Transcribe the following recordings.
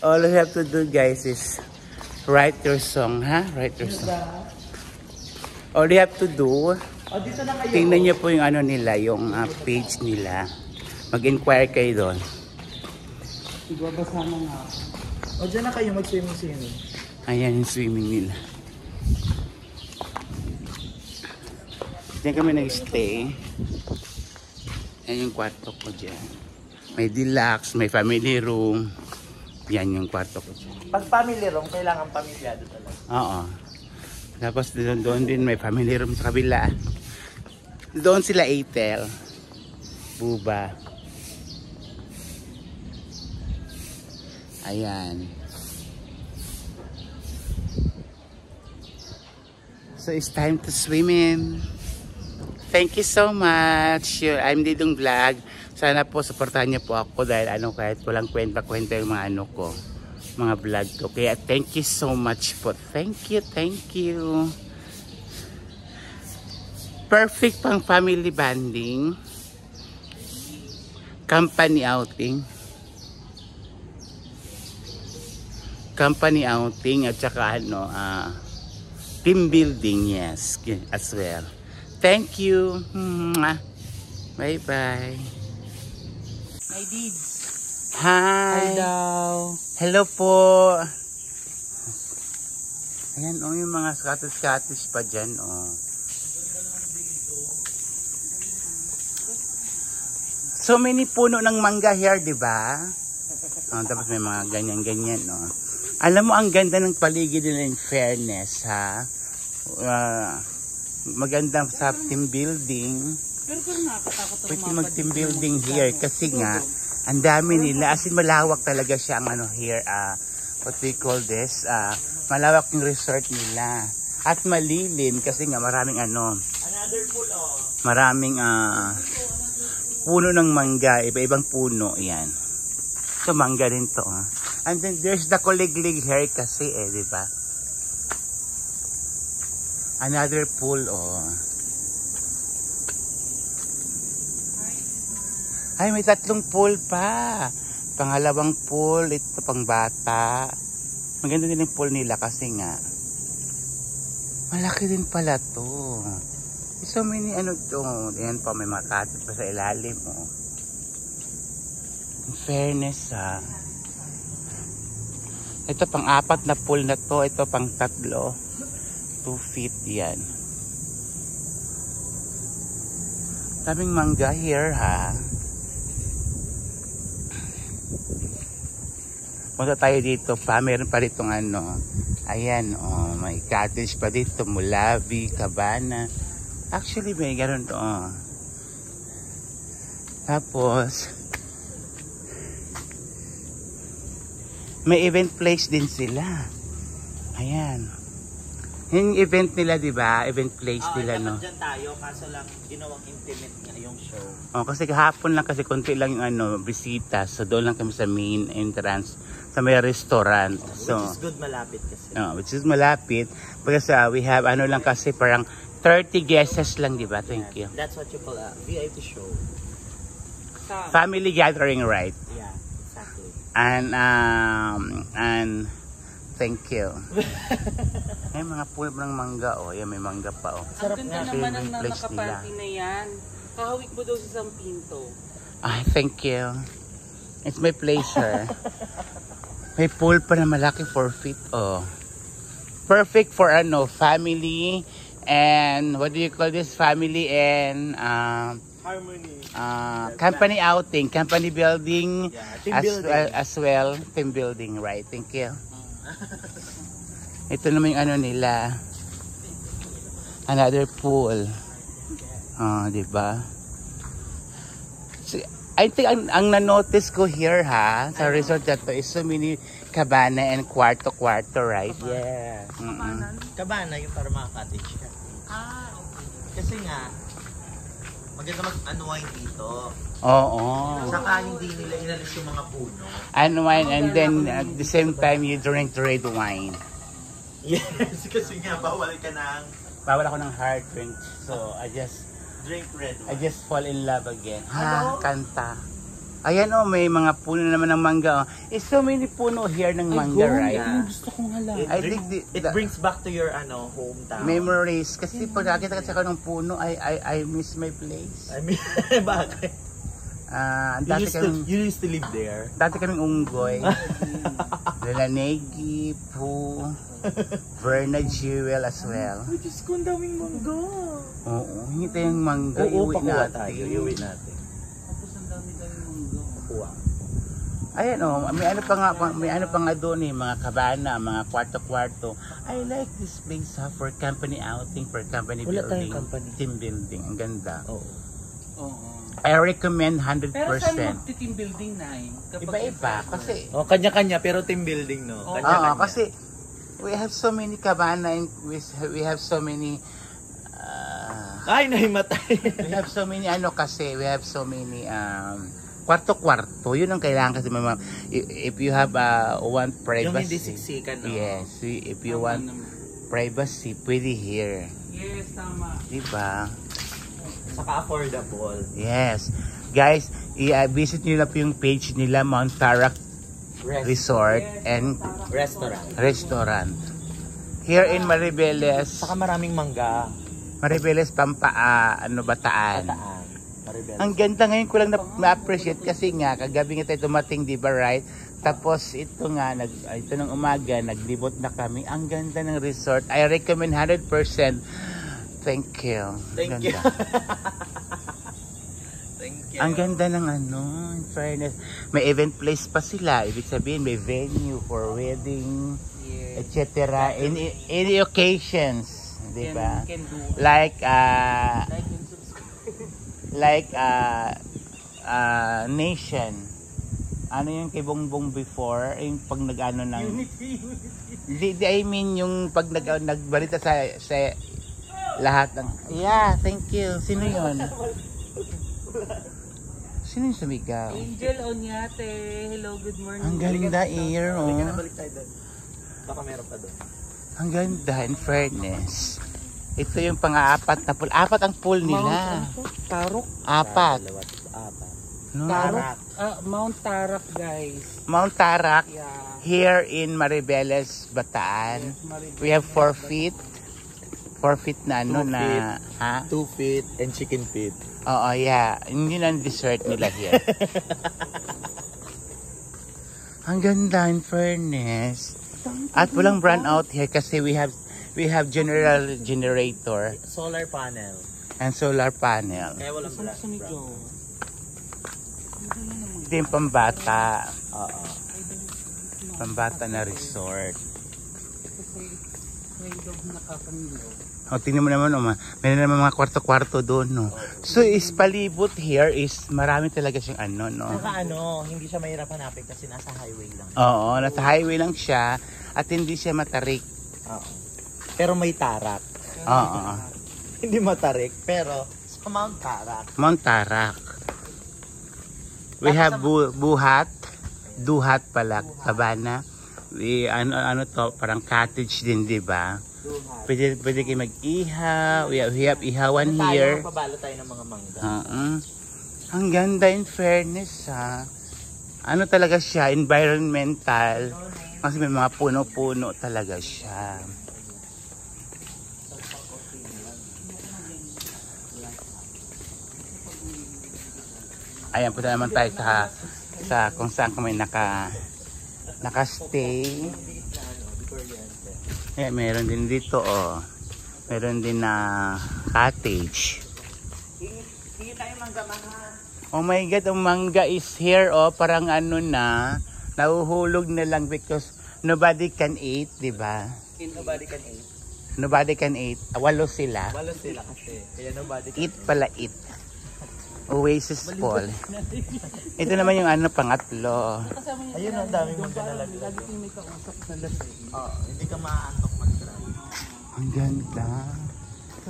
All you have to do, guys, is write your song, ha? Write your song. All you have to do, dito na kayo. tingnan niyo po yung ano nila, yung page nila. Mag-inquire kayo doon. Ibabasa na nga. O dyan na kayo mag-swimming. Ayan yung swimming nila. Diyan kami nag-stay. Ayan yung kwarto ko dyan. May deluxe, may family room. Yan yung kwarto ko dyan. Pag family room, kailangan pamilyado talaga. Oo. Tapos doon din may family room sa kabila. Doon sila Atel. Buba. Ayan. So it's time to swim in. Thank you so much. I'm Didong Vlog. Sana po supportahan niyo po ako dahil kahit walang kwenta-kwenta yung mga ko, mga vlog ko. Kaya thank you so much po. Thank you. Perfect pang family bonding. Company outing. At saka team building, yes, as well. Thank you. Bye-bye. My Dids. Hi. Hello. Hello po. Ayan, yung mga Scottish pa dyan, So many puno ng mangga here, di ba? Tapos may mga ganyan-ganyan, Alam mo, ang ganda ng paligid nila, in fairness, ha? Maganda sa team building. Pero kung nakakatakot ako pwede mag-team building here kasi nga ang dami nila, as in malawak talaga siya ang here, what we call this, malawak yung resort nila at malilim kasi nga maraming another pool, maraming puno ng mangga, iba-ibang puno, yan. So mangga rin to, and then there's the Coliglig here kasi di ba? Another pool, Ay, may 3 pool pa. Pangalawang pool, ito pang bata. Maganda din yung pool nila kasi nga malaki din pala to. So many to. Ayan pa, may mga cottage pa sa ilalim, In fairness, Ito pang 4 na pool na to. Ito pang 3. 2 feet yan. Daming mangga here, ha. Punta tayo dito pa. Meron pa ditong ayan, may cottage pa dito. Mulabi, Cabana. Actually, may gano'n to, Tapos, may event place din sila. Ayan. Yung event nila, di ba? Event place nila, no? Dyan tayo, kaso lang ginawang intimate nga yung show. Kasi kahapon lang kasi konti lang yung bisita. So doon lang kami sa main entrance sa may restaurant. So, which is good, malapit kasi. Which is malapit. Because we have lang kasi parang 30 guests lang, di ba? Thank you. That's what you call a VIP show. Family gathering, right? Yeah, exactly. And thank you. May mga puno ng mangga, Yan, may mangga pa, Sarap nga. Ang ganda naman ang nakaparty na yan. Kahawik mo daw sa San Pinto. Ay, thank you. It's my pleasure. May pool pa na malaki 4 feet, Perfect for family and what do you call this? Family and harmony. Company outing, company building, team building. As well, team building, right? Thank you. Ito naman yung nila. Another pool. Di ba? So, I think ang na-notice ko here, sa resort na to is so many cabana and kwarto-kwarto, right? Yeah. Cabana yung para mga cottage ka. Kasi nga, maganda mag-unwind dito. Oo. Saka hindi nila inalis yung mga puno. Unwind and then at the same time you drink red wine. Yes, kasi nga bawal ako ng hard drink. So I just drink red wine. fall in love again. Ano? Kanta. Ayan oh, may mga puno naman ng mangga. Oh. So many puno here ng mangga, right? Yung gusto kong halata. I think It brings back to your hometown. memories. Kasi pag nakita kasi ako ng puno, I miss my place. I mean, bakit? You used to live there. Dati kaming unggoy. Lalanegi, po, Verna Jewel as well. Ay, Diyos ko, ang daming mangga. Oo, hingi tayong mangga. Oo, Iuwi pakuha natin. tayo. Iuwi natin. Tapos ang dami-dami mangga. Pakuha. Ayan oh, may ano pa nga doon eh, mga kabana, mga kwarto-kwarto. I like this place for company outing, for company Wala building, tayong company. team building. Ang ganda. Oo. Oo. I recommend 100%. Pero saan magti-team building na eh? Iba-iba kasi Oh, kanya-kanya pero team building, no? Oo, Kanya-kanya. kasi we have so many cabana and we have so many Ay, nahimatay. we have so many kwarto-kwarto. Yun ang kailangan kasi if you have one privacy. Yung hindi siksikan, no? Yes, if you want privacy, pwede here. Yes, tama. Diba? Saka affordable. Yes. Guys, i-visit nyo na po yung page nila, Mount Tarak Resort and Restaurant. Here in Maribeles. Saka maraming mangga. Maribeles, Bataan. Bataan. Maribeles. Ang ganda ngayon ko lang na-appreciate kasi nga, kagabi nga tayo tumating, di ba, right? Tapos ito nga, ito ng umaga, naglibot na kami. Ang ganda ng resort. I recommend 100%. Thank you. Thank you. Thank you. Ang ganda ng in fairness. May event place pa sila. Ibig sabihin, may venue for wedding, Yes. etc. Any occasions. Di ba? Can do. Like, Like and subscribe. like, nation. Ano yung kay Bongbong before? Yung pag nag-ano ng... Unity. I mean, yung pag nagbalita sa lahat ng... Yeah, thank you. Sino yun? Sino yung sumigaw? Angel Onyate. Hello, good morning. Ang ganda ear, oh. Halika na, balik tayo doon. Baka meron pa doon. Ang ganda, in fairness. Ito yung pang-apat na pool. Apat ang pool nila. Tarok? Apat. Apat. No? Tarok. Mount Tarak, guys. Mount Tarak, Yeah. here in Maribeles, Bataan. Maribeles. We have 4 feet. 4 feet na ano 2 na... feet. Ha? 2 feet and chicken feet. Oo, yeah. Yun ang dessert nila here. Ang ganda, in fairness. At walang brand out here kasi we have general generator Solar panel. and solar panel. Kaya walang Saan gusto ni brand. Joe? Ito yung pambata. Oo. Pambata na resort. Kasi may dog nakakamilaw. O, tingnan mo naman, meron naman mga kwarto-kwarto doon, no? So, palibot here is marami talaga siyang no? Saka hindi siya mahirap hanapin kasi nasa highway lang. Oo, nasa highway lang siya at hindi siya matarik. Oo. Pero may tarak. Oo. Hindi matarik, pero sa Mount Tarak. Mount Tarak. We have Duhat pala, Cabana. Ano to, parang cottage din, di ba? Pwede kayo mag-ihaw. We have ihawan here. Pabalo tayo ng mga mangga. Ang ganda, in fairness, ha. Ano talaga siya, environmental. Kasi may mga puno-puno talaga siya. Ayan, punta naman tayo sa kung saan kami naka-stay. Eh, meron din dito, oh. Meron din na cottage. Oh my God, ang mangga is here, oh. Parang nahuhulog na lang because nobody can eat, di ba? Nobody can eat. Nobody can eat. 8 sila. Walo sila kasi. Kaya nobody can Eat pala eat. Oasis Fall. Ito naman yung pangatlo. Ayun, ang daming mangga na lagi. Lagi yung may kausap na lasing. Hindi ka maaantok mag-drive. Ang ganda.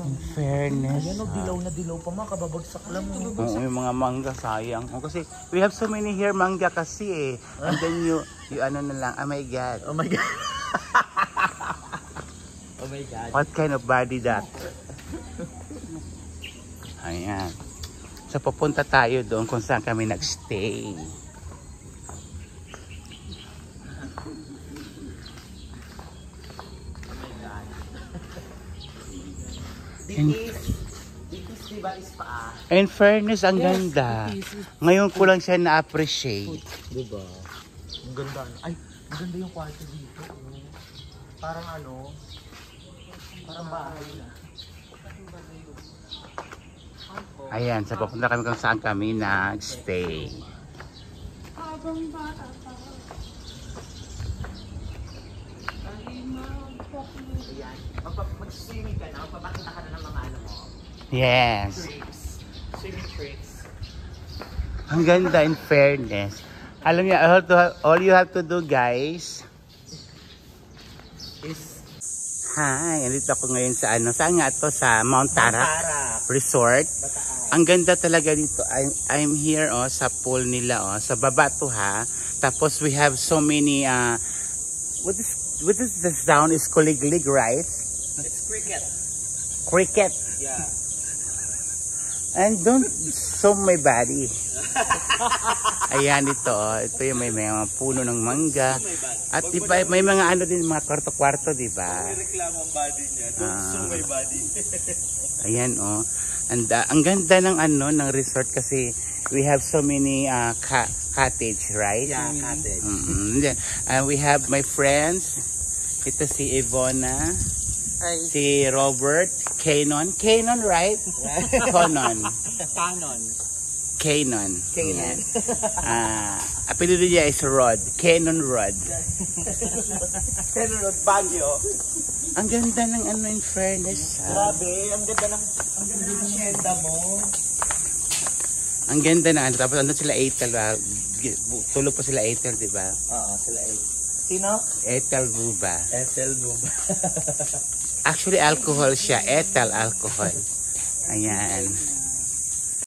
In fairness. Ayan, dilaw na dilaw pa mga kababagsak lang. Oo, yung mga mangga, sayang. Oh, kasi we have so many here mangga kasi eh. And then you na lang, oh my God. Oh my God. Oh my God. What kind of body that? Ayan. So pupunta tayo doon kung saan kami nagstay. This diba is paa? In fairness, ang ganda. Ngayon ko lang siya na-appreciate. Diba? Ang ganda. Ay, maganda yung kwarto dito. Parang ano, parang bahay na. Ayan, so pupunta kami kung saan kami nag-stay. Ayan. Mag-swimming ka na, magpapakita ka na ng mga ano mo. Yes. Tricks. Swimming tricks. Ang ganda, in fairness. Alam niyo, all you have to do, guys, Is hi, nandito ako ngayon sa ano, saan nga to? Sa Mount Tarak Tarak. Resort. Bataan. Ang ganda talaga dito. I'm here sa pool nila sa baba to ha. Tapos we have so many what is the sound is kuliglig, right? It's cricket. Cricket. Yeah. And don't show my body. Ayan ito ito yung may mga puno ng mangga. At diba, may mga ano din, mga kwarto-kwarto, diba? May reklamo ang body niya. Don't show my body. Ayan And ang ganda ng ano ng resort kasi we have so many cottage, right? Yeah, cottage. We have my friends. Ito si Ivona, si Robert, Canon, right? Canon. Canon. Apelido niya is Rod. Canon Rod. Canon Rod Baguio. Ang ganda ng ano in fairness. Grabe, ang ganda ng asyenda mo. Ang ganda na ano. Tapos ano sila Ethel. Tulog pa sila Ethel, di ba? Oo, sila Sino? Ethel Buba. Ethel Buba. Actually, alcohol siya. Ethel alcohol. Ayan.